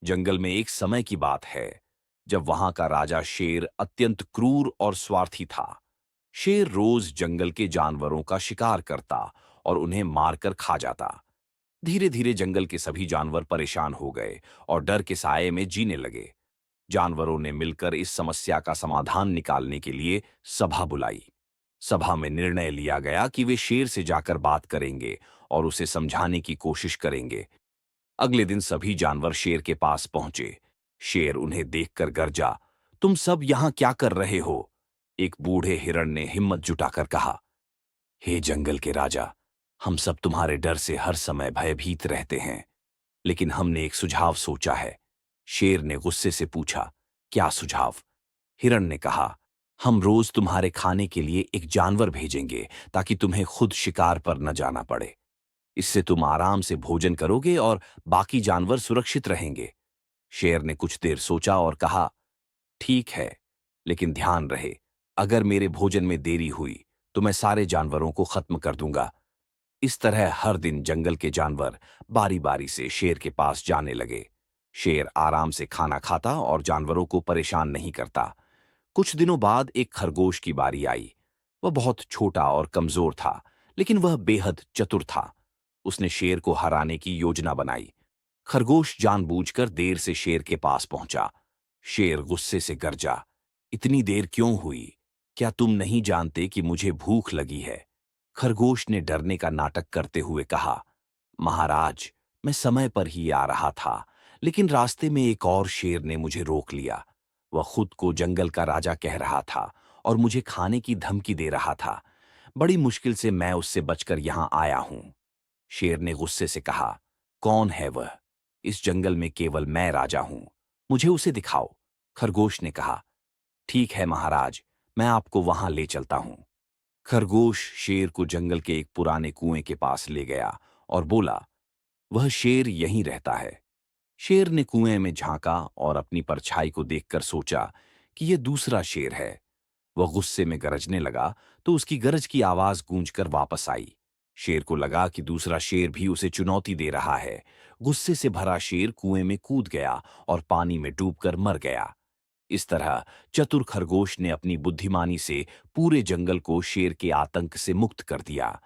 जंगल में एक समय की बात है जब वहां का राजा शेर अत्यंत क्रूर और स्वार्थी था। शेर रोज जंगल के जानवरों का शिकार करता और उन्हें मारकर खा जाता। धीरे धीरे जंगल के सभी जानवर परेशान हो गए और डर के साए में जीने लगे। जानवरों ने मिलकर इस समस्या का समाधान निकालने के लिए सभा बुलाई। सभा में निर्णय लिया गया कि वे शेर से जाकर बात करेंगे और उसे समझाने की कोशिश करेंगे। अगले दिन सभी जानवर शेर के पास पहुंचे। शेर उन्हें देखकर गरजा, तुम सब यहां क्या कर रहे हो? एक बूढ़े हिरण ने हिम्मत जुटाकर कहा, हे जंगल के राजा, हम सब तुम्हारे डर से हर समय भयभीत रहते हैं, लेकिन हमने एक सुझाव सोचा है। शेर ने गुस्से से पूछा, क्या सुझाव? हिरण ने कहा, हम रोज तुम्हारे खाने के लिए एक जानवर भेजेंगे ताकि तुम्हें खुद शिकार पर न जाना पड़े। इससे तुम आराम से भोजन करोगे और बाकी जानवर सुरक्षित रहेंगे। शेर ने कुछ देर सोचा और कहा, ठीक है, लेकिन ध्यान रहे, अगर मेरे भोजन में देरी हुई तो मैं सारे जानवरों को खत्म कर दूंगा। इस तरह हर दिन जंगल के जानवर बारी बारी से शेर के पास जाने लगे। शेर आराम से खाना खाता और जानवरों को परेशान नहीं करता। कुछ दिनों बाद एक खरगोश की बारी आई। वह बहुत छोटा और कमजोर था, लेकिन वह बेहद चतुर था। उसने शेर को हराने की योजना बनाई। खरगोश जानबूझकर देर से शेर के पास पहुंचा। शेर गुस्से से गरजा, इतनी देर क्यों हुई? क्या तुम नहीं जानते कि मुझे भूख लगी है? खरगोश ने डरने का नाटक करते हुए कहा, महाराज, मैं समय पर ही आ रहा था, लेकिन रास्ते में एक और शेर ने मुझे रोक लिया। वह खुद को जंगल का राजा कह रहा था और मुझे खाने की धमकी दे रहा था। बड़ी मुश्किल से मैं उससे बचकर यहां आया हूं। शेर ने गुस्से से कहा, कौन है वह? इस जंगल में केवल मैं राजा हूं, मुझे उसे दिखाओ। खरगोश ने कहा, ठीक है महाराज, मैं आपको वहां ले चलता हूं। खरगोश शेर को जंगल के एक पुराने कुएं के पास ले गया और बोला, वह शेर यहीं रहता है। शेर ने कुएं में झांका और अपनी परछाई को देखकर सोचा कि यह दूसरा शेर है। वह गुस्से में गरजने लगा तो उसकी गरज की आवाज गूंजकर वापस आई। शेर को लगा कि दूसरा शेर भी उसे चुनौती दे रहा है। गुस्से से भरा शेर कुएं में कूद गया और पानी में डूबकर मर गया। इस तरह चतुर खरगोश ने अपनी बुद्धिमानी से पूरे जंगल को शेर के आतंक से मुक्त कर दिया।